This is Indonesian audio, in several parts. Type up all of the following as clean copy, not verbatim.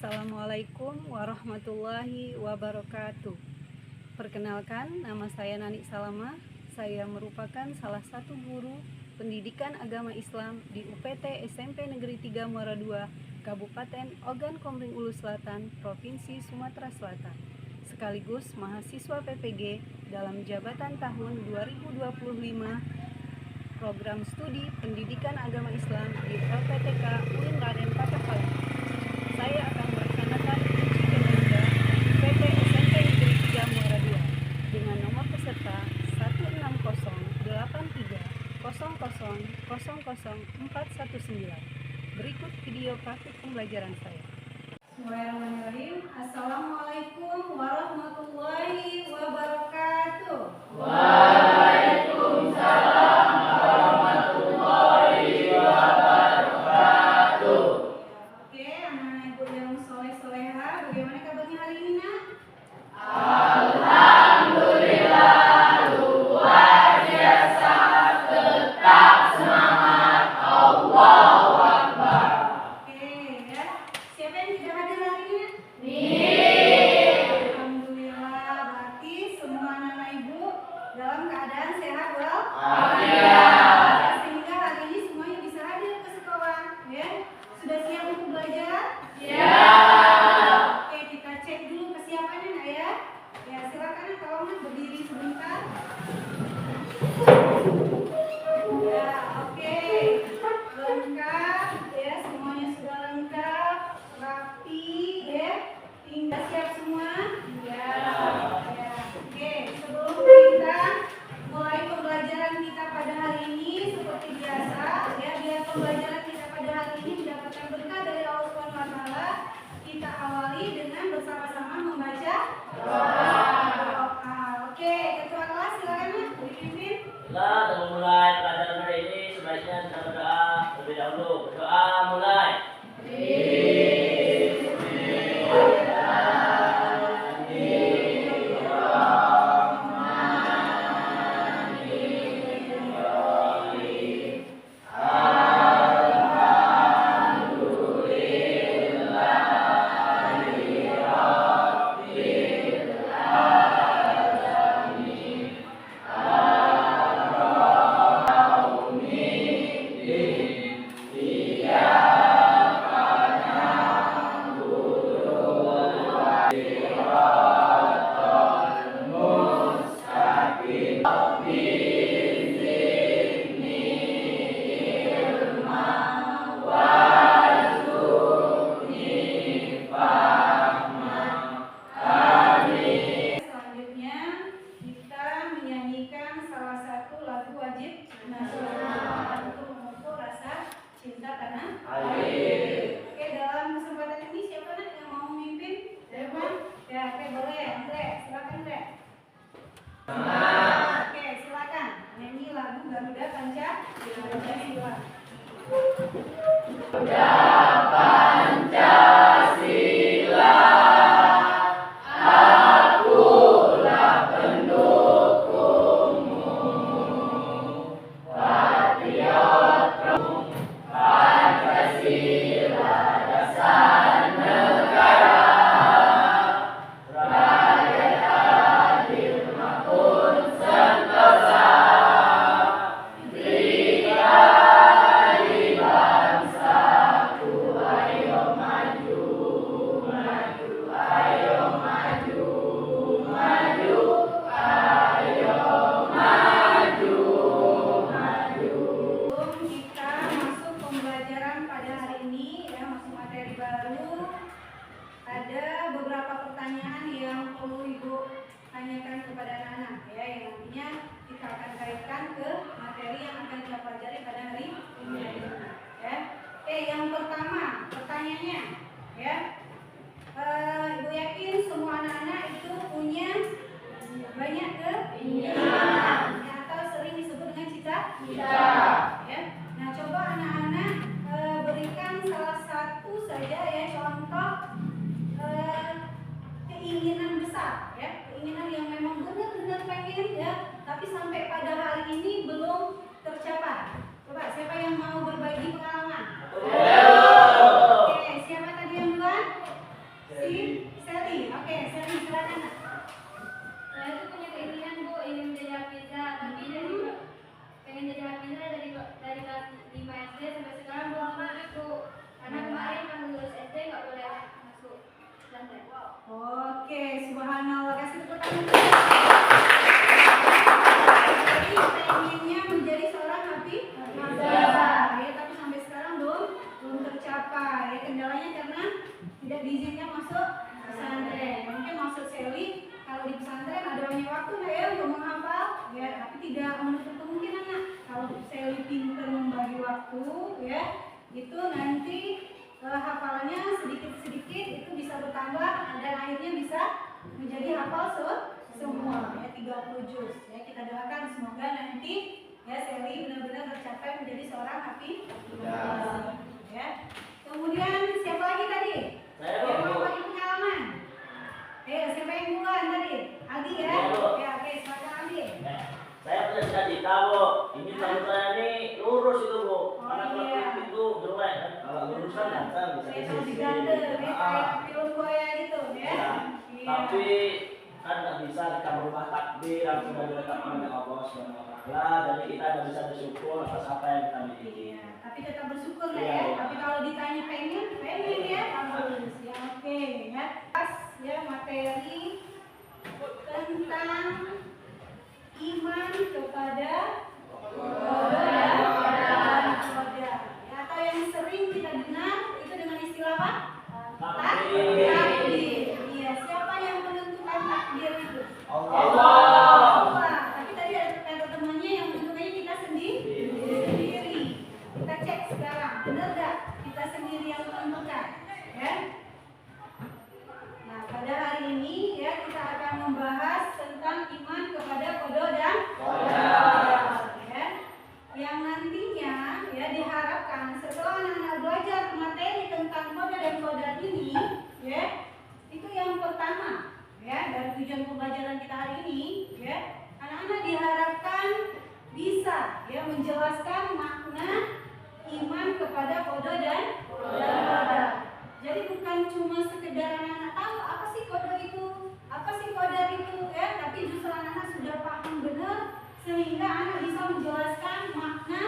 Assalamualaikum warahmatullahi wabarakatuh. Perkenalkan, nama saya Nani Salama. Saya merupakan salah satu guru pendidikan agama Islam di UPT SMP Negeri 3 Muara II, Kabupaten Ogan Komering Ulu Selatan, Provinsi Sumatera Selatan, sekaligus mahasiswa PPG dalam jabatan tahun 2025 Program Studi Pendidikan Agama Islam di LPTK UIN Raden Patah Palembang. Saya akan melaksanakan uji kinerja UPT SMP Negeri 3 Muara II dengan nomor peserta 1608000000419. Berikut video praktik pembelajaran saya. Bismillahirrahmanirrahim. Assalamualaikum warahmatullahi wabarakatuh. Waalaikumsalam warahmatullahi wabarakatuh. Oke, anak-anak ibu yang soleh-soleha, bagaimana kabarnya hari ini, Nak? Alhamdulillah, luar biasa, tetap semangat, Allahu Akbar. Oke, ya. Siapa yang tidak hadir hari ini? Alhamdulillah, berarti semua anak-anak ibu dalam keadaan sehat walafiat. Sehingga hari ini semuanya bisa hadir ke sekolah, ya. Sudah siap untuk belajar? Oke, kita cek dulu kesiapannya, Nak, ya. Ya, silakan tolong berdiri sebentar. Ya, oke. Lengkap, ya, semuanya sudah lengkap, rapi, ya. Tinggal siap semua? Ya. Oke, sebelum kita mulai pembelajaran kita pada hari ini seperti biasa, ya, biar pembelajaran kita pada hari ini mendapatkan berkah dari Allah Subhanahu wa taala, kita awali dengan bersama-sama membaca doa. Oke, ketua kelas silakan dipimpin. Baiklah, untuk memulai pelajaran hari ini sebaiknya kita berdoa terlebih dahulu. Berdoa mulai. Selanjutnya kita menyanyikan salah satu lagu wajib nasional untuk memupuk rasa cinta tanah air. Oke, dalam kesempatan ini siapa nih yang mau memimpin? Dewan? Ya, oke, boleh. Andre, silakan, Andre. Oke, silakan nyanyi lagu Garuda Pancasila. Sebelum kita masuk pembelajaran pada hari ini, ya, masuk materi baru, ada beberapa pertanyaan yang perlu Ibu tanyakan kepada anak-anak, ya, yang nantinya kita akan kaitkan ke materi yang akan kita pelajari pada hari ini, ya. Oke, yang pertama pertanyaannya, ya, Ibu yakin semua anak-anak itu punya banyak keinginan, ya, atau sering disebut dengan cita-cita. Ya. Nah, coba anak-anak berikan salah satu saja, ya, contoh keinginan besar, ya, keinginan yang memang benar-benar pengen, ya, tapi sampai pada hari ini belum tercapai. Coba siapa yang mau berbagi pengalaman? Oke, siapa tadi yang duluan? Oke, subhanallah, kasih tepuk tangan. Jadi pengennya menjadi seorang hafiz ya, tapi sampai sekarang belum tercapai. Ya, kendalanya karena tidak diizinkan masuk pesantren. Mungkin maksud Sally, kalau di pesantren ada banyak waktu ya untuk menghafal, ya, tapi tidak menutup kemungkinan nak. Kalau Sally pintar membagi waktu, ya, itu nanti hafalannya sedikit-sedikit itu bisa bertambah dan akhirnya bisa menjadi hafal semua ya 30 juz. Ya, kita doakan semoga nanti ya Sally benar-benar tercapai menjadi seorang hafiz. Ya. Kemudian siapa lagi tadi? Yang mau bagi pengalaman? Siapa yang duluan tadi? Aldi ya? Ya, oke, silakan Aldi. Saya punya cita-cita, Bu. Ini kalau saya ini lurus itu, Bu. Karena itu jelek kan. Kalau lurus kan ganteng bisa di sini. Kayak film Korea gitu ya. Tapi kan nggak bisa kita merubah takdir yang sudah ditetapkan oleh Allah Subhanahu wa Ta'ala. Jadi kita tidak bisa bersyukur atas apa yang kita miliki. Tapi tetap bersyukur lah ya. Tapi kalau ditanya pengen ya harus. Ya, oke ya. Pas ya materi tentang iman kepada qadar. Atau yang sering kita dengar itu dengan istilah apa? Takdir. Iya, siapa yang menentukan takdir itu? Allah. Tapi tadi ada teman-temannya yang menentukannya kita sendiri. Kita cek sekarang, benar nggak kita sendiri yang menentukan? Ya. Nah, pada hari ini ya kita akan membahas tentang iman kepada qada dan qadar. Ya. Yang nantinya ya diharapkan setelah anak-anak belajar materi tentang qada dan qadar ini, ya, itu yang pertama ya dari tujuan pembelajaran kita hari ini, ya, anak-anak diharapkan bisa ya menjelaskan makna iman kepada qada dan qadar. Jadi bukan cuma sekedar anak-anak tahu apa sih qada itu, apa sih qadar itu, ya, tapi justru anak-anak sudah paham benar sehingga anak bisa menjelaskan makna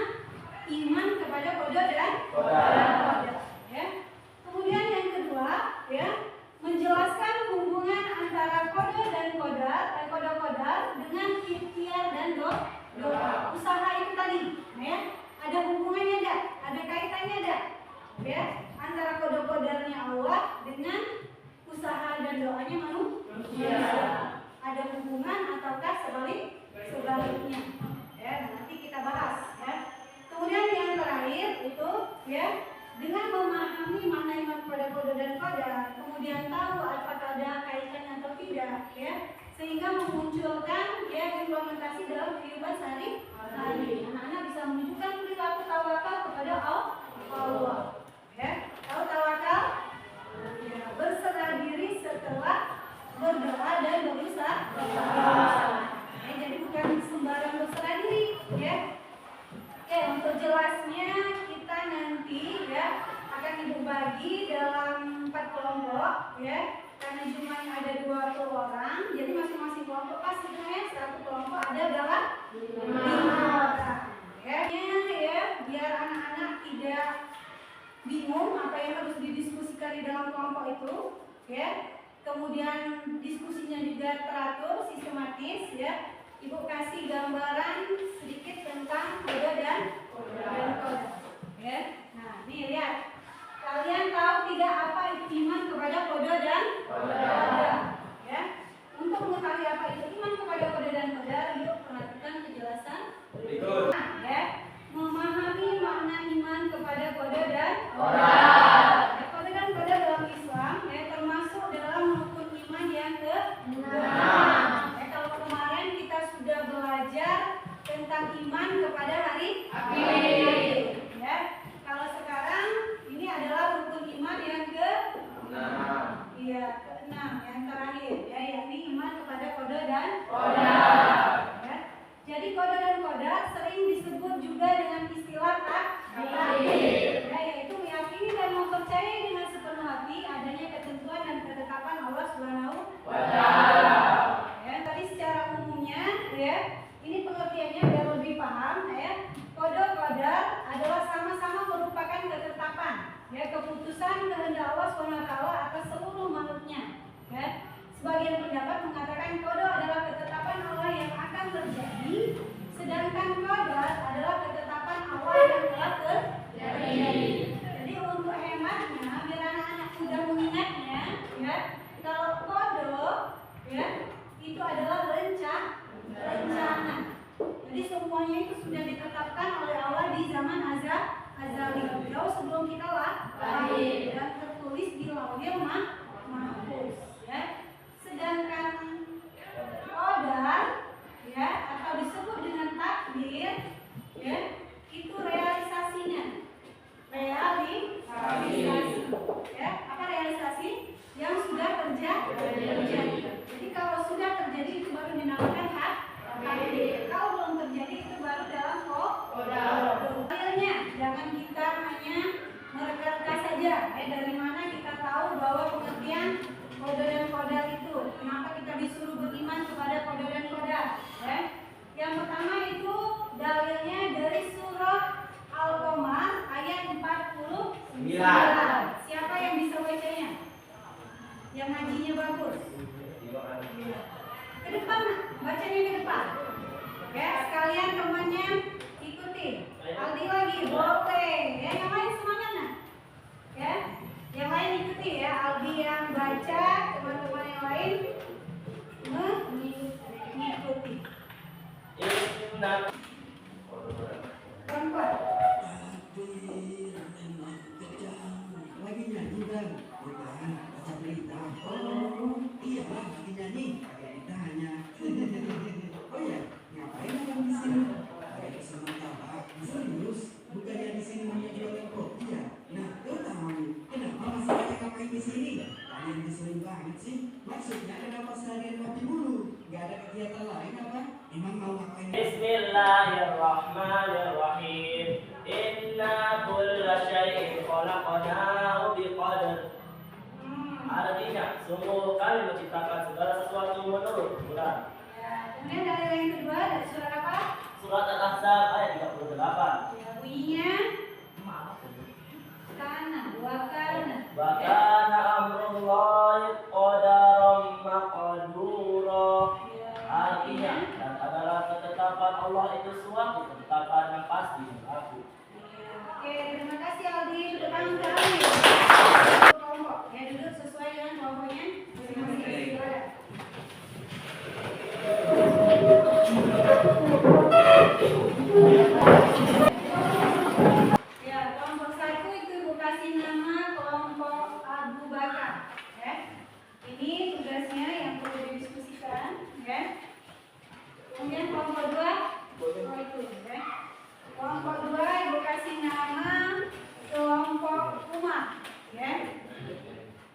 iman kepada qada dan qadar. Ya. Kemudian yang kedua, ya, menjelaskan hubungan antara qada dan qadar dengan ikhtiar dan doa. Usaha itu tadi, ya. Ada hubungannya enggak? Ada kaitannya enggak? Ya, antara qadarnya Allah dengan usaha dan doanya manusia. Ada hubungan ataukah sebaliknya? Ya, nanti kita bahas, ya. Kemudian yang terakhir itu, ya, dengan memahami makna iman kepada qada dan qadar, kemudian tahu apakah ada kaitannya atau tidak, ya, sehingga memunculkan ya implementasi dalam kehidupan sehari-hari. Anak-anak bisa menunjukkan perilaku tawakal kepada Allah. Ya, tahu tawakal? Ya, berserah diri setelah berdoa dan berusaha. Ya, jadi bukan sembarang berserah diri, ya. Oke, untuk jelasnya kita nanti ya akan dibagi dalam 4 kelompok, ya. Karena jumlahnya ada 20 orang, jadi masing-masing kelompok pasti ya satu kelompok ada berapa? 5 orang. Ya, biar anak-anak tidak bingung apa yang harus didiskusikan di dalam kelompok itu, ya. Kemudian diskusinya juga teratur, sistematis, ya. Ibu kasih gambaran sedikit tentang qada dan qadar. Ya. Nah, nih lihat. Kalian tahu tidak apa iman kepada qada dan qadar? Ya. Untuk mengetahui apa itu iman kepada qada dan qadar, yuk perhatikan penjelasan berikut. Nah, ya. Memahami makna iman kepada qada dan qadar. Ya, qada dan qadar dalam Islam ya termasuk dalam rukun iman yang ke-6. Ya, kalau kemarin kita sudah belajar tentang iman kepada hari akhir. Ya. Kalau sekarang ini adalah rukun iman yang ke-6. Iya, ke-6 ya. aja. Dari mana kita tahu bahwa pengertian qada dan qadar itu? Kenapa kita disuruh beriman kepada qada dan qadar? Yang pertama itu dalilnya dari surah Al-Qamar ayat 49. Siapa yang bisa bacanya? Yang ngajinya bagus. Ke depan, bacanya ke depan. Sekalian temannya ikutin. Aldi lagi, boleh. Yang lain semangat nah. Yang lain ikuti ya. Aldi yang baca, teman-teman yang lain mengikuti. Perempuan. Lagi nyanyi bang, bukan baca berita. Oh iya bang, lagi nyanyi, pakai beritanya. Oh ya, ngapain abang di sini? Pakai sementara, serius? Bukannya di sini hanya jualan kopi ya? Nah, kau tahu kenapa masih ada ngapain di sini? Kalian ngeselin banget sih. Maksudnya kenapa seharian kopi mulu? Gak ada kegiatan lain apa? Emang mau ngapain? Bismillahirrahmanirrahim. Inna kulla syai'in khalaqnahu biqadar. Artinya, sungguh kami menciptakan segala sesuatu menurut Quran. Kemudian dalil yang kedua dari surat apa? Surat Al-Ahzab ayat 38. Bunyinya kana wa kana. Wa kana amrullahi qadaran maqdura. Artinya, dan adalah ketetapan Allah itu suatu ketetapan yang pasti dan berlaku. Oke, terima kasih Aldi. Duduk kami. Kelompok, ya duduk sesuai dengan kelompoknya. Masing-masing. Ya, kelompok 1 itu Ibu kasih nama kelompok Abu Bakar. Ini tugasnya yang perlu didiskusikan. Kemudian kelompok 2 itu. Kelompok 2 Ibu kasih nama kelompok Umar.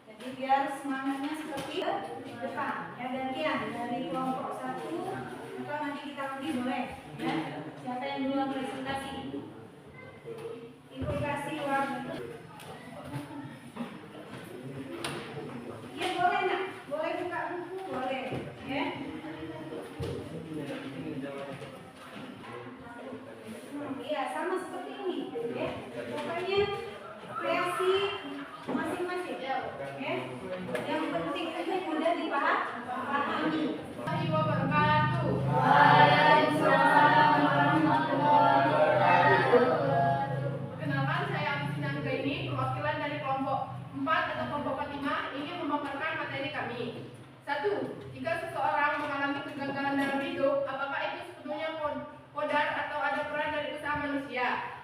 Jadi biar semangatnya seperti depan. Gantian dari kelompok 1 maka nanti kita undi boleh. Siapa yang duluan presentasi? Ibu kasih waktu. Iya boleh nak, boleh buka buku boleh. Iya sama seperti ini. Pokoknya kreasi masing-masing. Yang penting itu mudah dipahami. Wabarakatuh. Waalaikumsalam warahmatullahi wabarakatuh. Perkenalkan, saya Agustin Anggraini, perwakilan dari kelompok 4 atau kelompok 45 ingin memaparkan materi kami. 1. Jika seseorang mengalami kegagalan dalam hidup, apakah itu sepenuhnya qadar atau ada peran dari usaha manusia?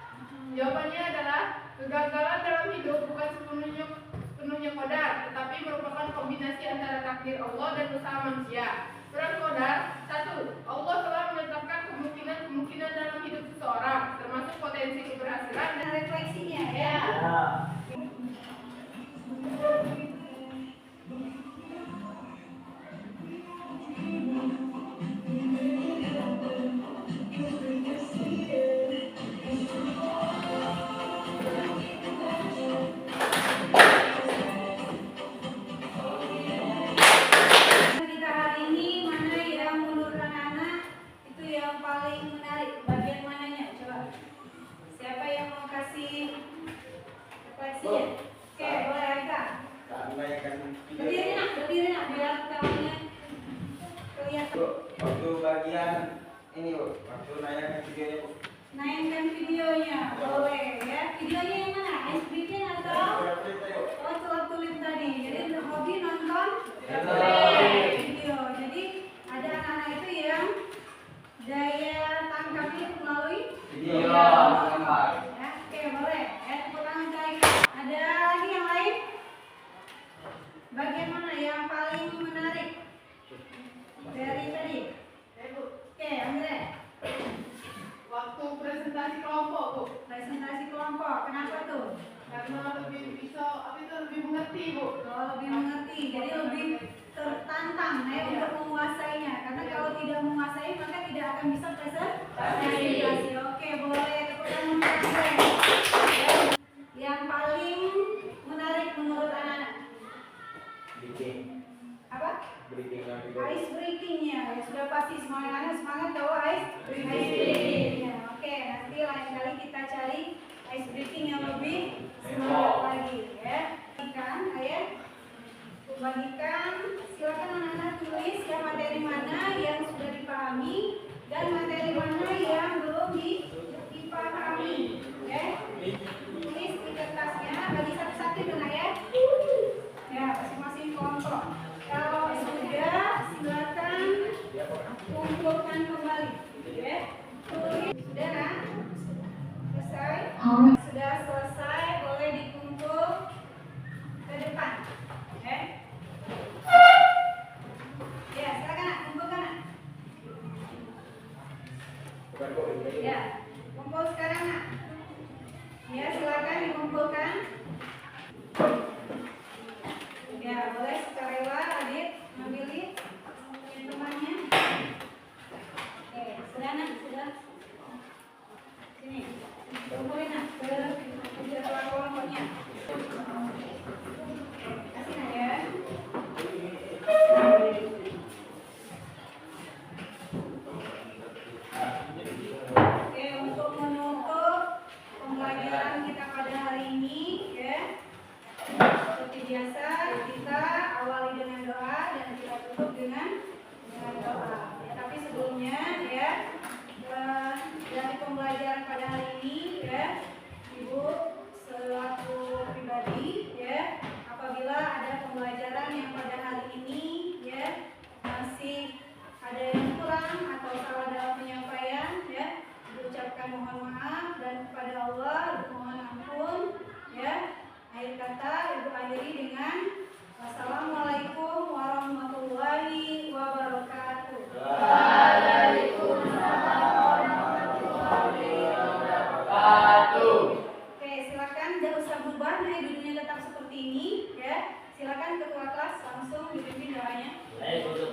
Jawabannya adalah kegagalan dalam hidup bukan sepenuhnya qadar, tetapi merupakan kombinasi antara takdir Allah dan usaha manusia. Peran qadar: 1. Allah telah menetapkan kemungkinan dalam hidup seseorang, termasuk potensi keberhasilan dan Refleksinya ya. Kita hari ini mana yang menurut anak-anak itu yang paling menarik? Bagian mananya? Coba. Siapa yang mau kasih refleksinya? Oke, boleh Aika. Berdiri nak biar kawannya kelihatan. Bu, waktu bagian ini bu, waktu nayangkan videonya bu. Naikkan videonya, boleh ya. Videonya yang mana? SBK atau? Oh, celap tulis tadi. Jadi hobi nonton video. Jadi ada anak-anak itu yang daya tangkapnya melalui Video. Ya, oke, boleh. Tepuk tangan guys. Ada lagi yang lain? Bagian mana yang paling menarik dari tadi? Oke, Andre. waktu presentasi kelompok, Bu. Presentasi kelompok. Kenapa tuh? Karena lebih mengerti, Bu. Kalau lebih mengerti, jadi lebih tertantang untuk menguasainya. Karena kalau tidak menguasai maka tidak akan bisa presentasi. Oke, boleh tepuk tangan. Yang paling Ice breakingnya ya sudah pasti semangat tahu ice breaking. Oke, nanti lain kali kita cari ice breaking yang lebih semangat lagi ya. Bagikan, silakan anak-anak tulis ya materi mana yang sudah dipahami dan materi mana yang belum dipahami ya. Tulis di kertasnya, bagi satu-satu dong ya. Ya, masing-masing kelompok. Kalau sudah, silakan kumpulkan kembali ya. Tulis sudah kan? Selesai? Sudah selesai, boleh dikumpul ke depan. Ya, silakan nak, kumpulkan nak. Ya, kumpul sekarang nak. Ya, silakan dikumpulkan. Ya, boleh sukarela Adit memilih temannya. Oke, sudah nak, sudah. Sini, kumpulin nak ke kelompoknya. Kasih nak ya. Oke, untuk menutup pembelajaran kita pada hari ini ya. Seperti biasa kita awali dengan doa dan kita tutup dengan doa. Ya, tapi sebelumnya ya dari pembelajaran pada hari ini ya, Ibu selaku pribadi ya, apabila ada pembelajaran yang pada hari ini ya masih ada yang kurang atau salah dalam penyampaian ya, diucapkan mohon maaf dan kepada Allah mohon ampun ya. Akhir kata Ibu akhiri dengan Wassalamualaikum warahmatullahi wabarakatuh. Waalaikumsalam warahmatullahi wabarakatuh. Oke, silakan jangan usah berubah, nah duduknya tetap seperti ini ya. Silakan ketua kelas langsung dipimpin doanya. Baik, untuk